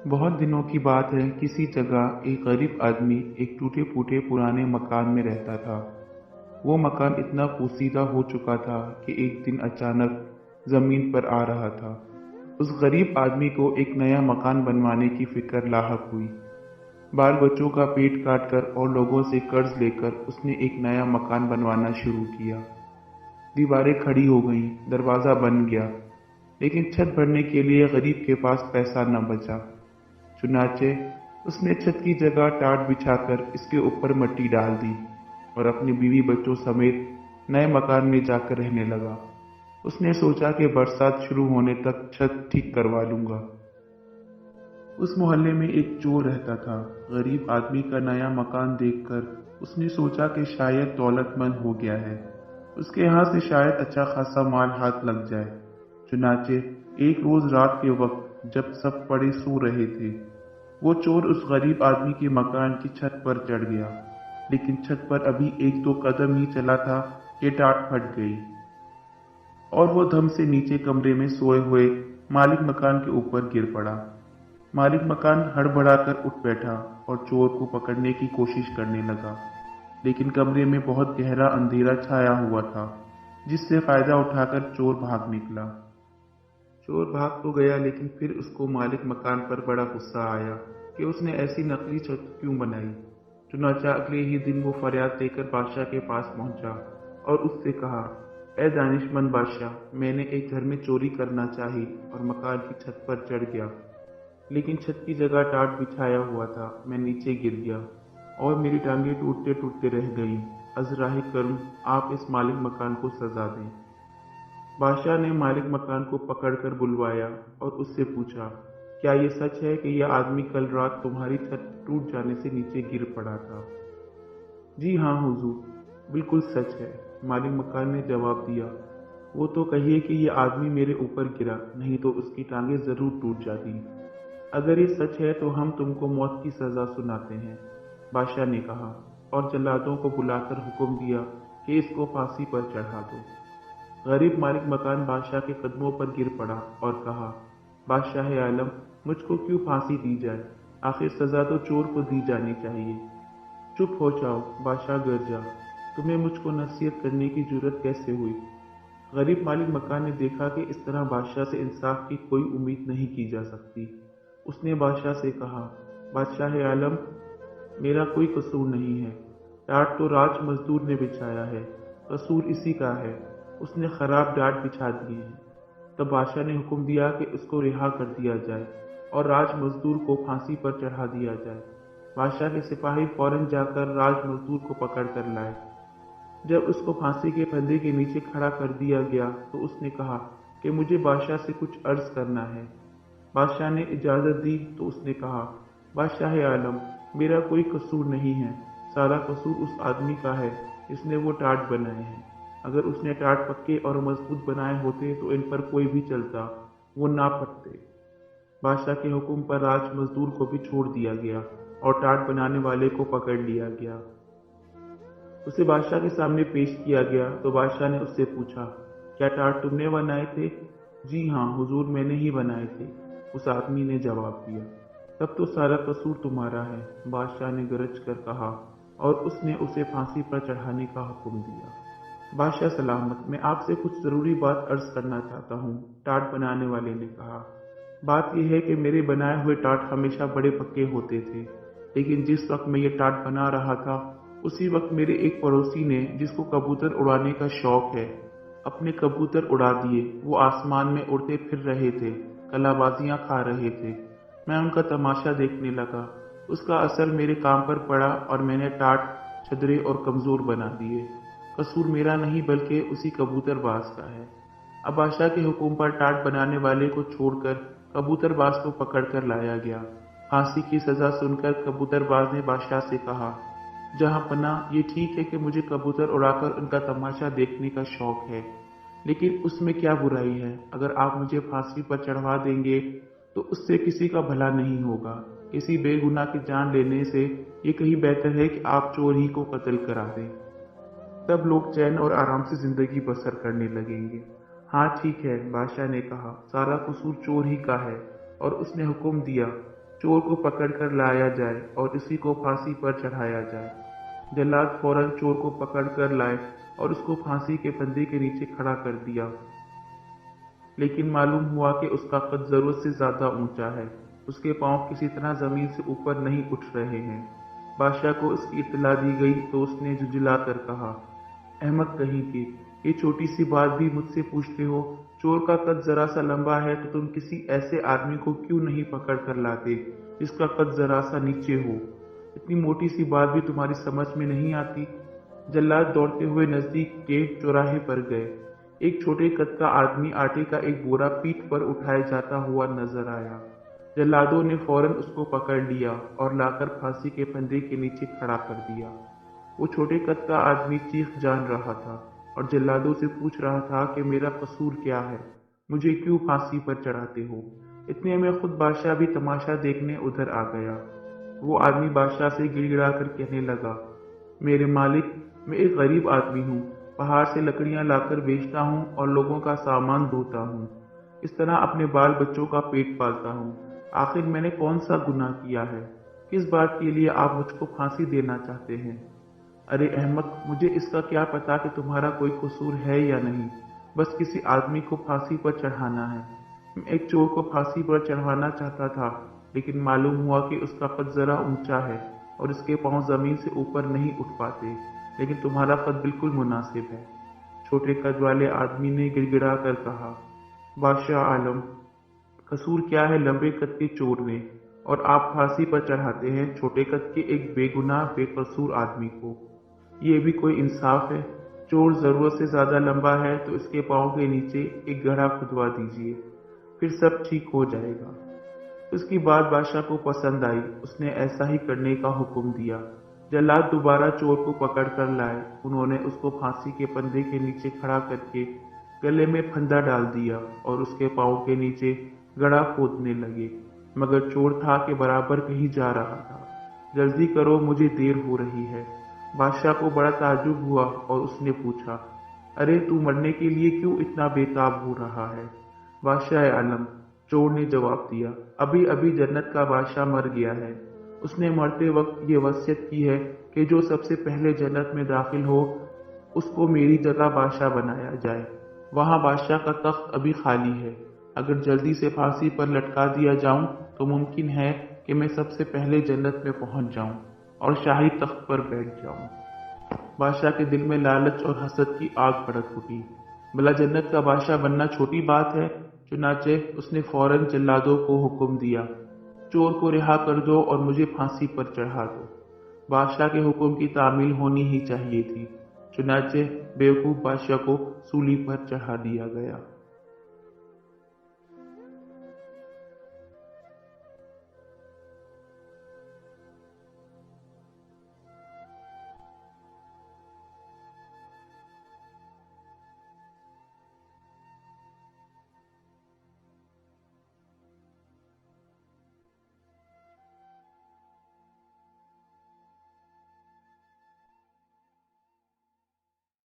बहुत दिनों की बात है। किसी जगह एक गरीब आदमी एक टूटे फूटे पुराने मकान में रहता था। वो मकान इतना पोसीदा हो चुका था कि एक दिन अचानक जमीन पर आ रहा था। उस गरीब आदमी को एक नया मकान बनवाने की फिक्र लाहक हुई। बाल बच्चों का पेट काट कर और लोगों से कर्ज लेकर उसने एक नया मकान बनवाना शुरू किया। दीवारें खड़ी हो गईं, दरवाजा बन गया, लेकिन छत भरने के लिए गरीब के पास पैसा न बचा। चुनाचे उसने छत की जगह टाट बिछाकर इसके ऊपर मिट्टी डाल दी और अपनी बीवी बच्चों समेत नए मकान में जाकर रहने लगा। उसने सोचा कि बरसात शुरू होने तक छत ठीक करवा लूंगा। उस मोहल्ले में एक चोर रहता था। गरीब आदमी का नया मकान देखकर उसने सोचा कि शायद दौलतमंद हो गया है, उसके यहाँ से शायद अच्छा खासा माल हाथ लग जाए। चुनाचे एक रोज रात के वक्त जब सब पड़े सो रहे थे, वो चोर उस गरीब आदमी के मकान की छत पर चढ़ गया। लेकिन छत पर अभी एक दो कदम ही चला था कि टाट फट गई और वो धम से नीचे कमरे में सोए हुए मालिक मकान के ऊपर गिर पड़ा। मालिक मकान हड़बड़ाकर उठ बैठा और चोर को पकड़ने की कोशिश करने लगा, लेकिन कमरे में बहुत गहरा अंधेरा छाया हुआ था, जिससे फायदा उठाकर चोर भाग निकला। चोर भाग तो गया, लेकिन फिर उसको मालिक मकान पर बड़ा गुस्सा आया कि उसने ऐसी नकली छत क्यों बनाई। चुनाचा अगले ही दिन वो फरियाद लेकर बादशाह के पास पहुंचा और उससे कहा, ए दानिशमंद बादशाह, मैंने एक घर में चोरी करना चाही और मकान की छत पर चढ़ गया, लेकिन छत की जगह टाट बिछाया हुआ था। मैं नीचे गिर गया और मेरी टांगें टूटते टूटते रह गईं। अजराही करूं, आप इस मालिक मकान को सजा दें। बादशाह ने मालिक मकान को पकड़कर बुलवाया और उससे पूछा, क्या ये सच है कि यह आदमी कल रात तुम्हारी छत टूट जाने से नीचे गिर पड़ा था? जी हाँ हुजूर, बिल्कुल सच है, मालिक मकान ने जवाब दिया। वो तो कहिए कि यह आदमी मेरे ऊपर गिरा, नहीं तो उसकी टांगें जरूर टूट जाती। अगर ये सच है तो हम तुमको मौत की सजा सुनाते हैं, बादशाह ने कहा, और जल्लादों को बुलाकर हुक्म दिया कि इसको फांसी पर चढ़ा दो। गरीब मालिक मकान बादशाह के कदमों पर गिर पड़ा और कहा, बादशाह आलम, मुझको क्यों फांसी दी जाए? आखिर सजा तो चोर को दी जानी चाहिए। चुप हो जाओ, बादशाह गरजा, तुम्हें मुझको नसीहत करने की जरूरत कैसे हुई? गरीब मालिक मकान ने देखा कि इस तरह बादशाह से इंसाफ की कोई उम्मीद नहीं की जा सकती। उसने बादशाह से कहा, बादशाह आलम, मेरा कोई कसूर नहीं है। टाट तो राज मजदूर ने बिछाया है, कसूर इसी का है, उसने खराब डाट बिछा दिए हैं। तब बादशाह ने हुक्म दिया कि उसको रिहा कर दिया जाए और राज मजदूर को फांसी पर चढ़ा दिया जाए। बादशाह के सिपाही फौरन जाकर राज मजदूर को पकड़ कर लाए। जब उसको फांसी के फंदे के नीचे खड़ा कर दिया गया तो उसने कहा कि मुझे बादशाह से कुछ अर्ज करना है। बादशाह ने इजाजत दी तो उसने कहा, बादशाह आलम, मेरा कोई कसूर नहीं है, सारा कसूर उस आदमी का है जिसने वो टाट बनाए हैं। अगर उसने टाट पक्के और मजबूत बनाए होते तो इन पर कोई भी चलता, वो ना फटते। बादशाह के हुक्म पर राज मजदूर को भी छोड़ दिया गया और टाट बनाने वाले को पकड़ लिया गया। उसे बादशाह के सामने पेश किया गया तो बादशाह ने उससे पूछा, क्या टाट तुमने बनाए थे? जी हाँ हुजूर, मैंने ही बनाए थे, उस आदमी ने जवाब दिया। तब तो सारा कसूर तुम्हारा है, बादशाह ने गरज कर कहा और उसने उसे फांसी पर चढ़ाने का हुक्म दिया। बादशाह सलामत, मैं आपसे कुछ जरूरी बात अर्ज करना चाहता हूँ, टाट बनाने वाले ने कहा। बात यह है कि मेरे बनाए हुए टाट हमेशा बड़े पक्के होते थे, लेकिन जिस वक्त मैं ये टाट बना रहा था उसी वक्त मेरे एक पड़ोसी ने, जिसको कबूतर उड़ाने का शौक है, अपने कबूतर उड़ा दिए। वो आसमान में उड़ते फिर रहे थे, कलाबाजियां खा रहे थे। मैं उनका तमाशा देखने लगा। उसका असर मेरे काम पर पड़ा और मैंने टाट छदरे और कमजोर बना दिए। कसूर मेरा नहीं बल्कि उसी कबूतरबाज का है। अब बादशाह के हुक्म पर टाट बनाने वाले को छोड़कर कबूतरबाज को पकड़कर लाया गया। फांसी की सजा सुनकर कबूतरबाज ने बादशाह से कहा, जहां पना, ये ठीक है कि मुझे कबूतर उड़ाकर उनका तमाशा देखने का शौक है, लेकिन उसमें क्या बुराई है? अगर आप मुझे फांसी पर चढ़वा देंगे तो उससे किसी का भला नहीं होगा। किसी बेगुनाह की जान लेने से ये कहीं बेहतर है कि आप चोर ही को कत्ल करा दें। तब लोग चैन और आराम से जिंदगी बसर करने लगेंगे। हाँ ठीक है, बादशाह ने कहा, सारा कसूर चोर ही का है। और उसने हुक्म दिया, चोर को पकड़कर लाया जाए और इसी को फांसी पर चढ़ाया जाए। जल्लाद फौरन चोर को पकड़कर लाए और उसको फांसी के फंदे के नीचे खड़ा कर दिया। लेकिन मालूम हुआ कि उसका कद जरूरत से ज्यादा ऊंचा है। उसके पांव किसी तरह जमीन से ऊपर नहीं उठ रहे हैं। बादशाह को इसकी इत्तला दी गई तो उसने झुंझला कर कहा, अहमक कहीं के, ये छोटी सी बात भी मुझसे पूछते हो? चोर का कद जरा सा लंबा है तो तुम किसी ऐसे आदमी को क्यों नहीं पकड़ कर लाते जिसका कद जरा सा नीचे हो? इतनी मोटी सी बात भी तुम्हारी समझ में नहीं आती? जल्लाद दौड़ते हुए नजदीक के चौराहे पर गए। एक छोटे कद का आदमी आटे का एक बोरा पीठ पर उठाए जाता हुआ नजर आया। जल्लादों ने फौरन उसको पकड़ लिया और लाकर फांसी के फंदे के नीचे खड़ा कर दिया। वो छोटे कद का आदमी चीख जान रहा था और जल्लादों से पूछ रहा था कि मेरा कसूर क्या है, मुझे क्यों फांसी पर चढ़ाते हो? इतने में खुद बादशाह भी तमाशा देखने उधर आ गया। वो आदमी बादशाह से गिड़गिड़ा कर कहने लगा, मेरे मालिक, मैं एक गरीब आदमी हूँ, पहाड़ से लकड़ियां लाकर बेचता हूँ और लोगों का सामान धोता हूँ। इस तरह अपने बाल बच्चों का पेट पालता हूँ। आखिर मैंने कौन सा गुनाह किया है? किस बात के लिए आप मुझको फांसी देना चाहते हैं? अरे अहमक, मुझे इसका क्या पता कि तुम्हारा कोई कसूर है या नहीं। बस किसी आदमी को फांसी पर चढ़ाना है। मैं एक चोर को फांसी पर चढ़वाना चाहता था, लेकिन मालूम हुआ कि उसका कद जरा ऊंचा है और इसके पांव जमीन से ऊपर नहीं उठ पाते, लेकिन तुम्हारा कद बिल्कुल मुनासिब है। छोटे कद वाले आदमी ने गिड़गिड़ा कर कहा, बादशाह आलम, कसूर क्या है लंबे कद के चोर में, और आप फांसी पर चढ़ाते हैं छोटे कद के एक बेगुनाह बेकसूर आदमी को? ये भी कोई इंसाफ है? चोर जरूरत से ज्यादा लंबा है तो इसके पांव के नीचे एक गड्ढा खुदवा दीजिए, फिर सब ठीक हो जाएगा। उसकी बात बादशाह को पसंद आई। उसने ऐसा ही करने का हुक्म दिया। जल्लाद दोबारा चोर को पकड़ कर लाए। उन्होंने उसको फांसी के फंदे के नीचे खड़ा करके गले में फंदा डाल दिया और उसके पांव के नीचे गड्ढा खोदने लगे, मगर चोर था कि बराबर कहीं जा रहा था। जल्दी करो, मुझे देर हो रही है। बादशाह को बड़ा ताज्जुब हुआ और उसने पूछा, अरे तू मरने के लिए क्यों इतना बेताब हो रहा है? बादशाह आलम, चोर ने जवाब दिया, अभी अभी जन्नत का बादशाह मर गया है। उसने मरते वक्त ये वसीयत की है कि जो सबसे पहले जन्नत में दाखिल हो उसको मेरी जगह बादशाह बनाया जाए। वहां बादशाह का तख्त अभी खाली है। अगर जल्दी से फांसी पर लटका दिया जाऊं तो मुमकिन है कि मैं सबसे पहले जन्नत में पहुंच जाऊं और शाही तख्त पर बैठ जाऊं। बादशाह के दिल में लालच और हसद की आग भड़क उठी। भला जन्नत का बादशाह बनना छोटी बात है? चुनाचे उसने फौरन जल्लादों को हुक्म दिया, चोर को रिहा कर दो और मुझे फांसी पर चढ़ा दो। बादशाह के हुक्म की तामील होनी ही चाहिए थी। चुनाचे बेवकूफ बादशाह को सूली पर चढ़ा दिया गया।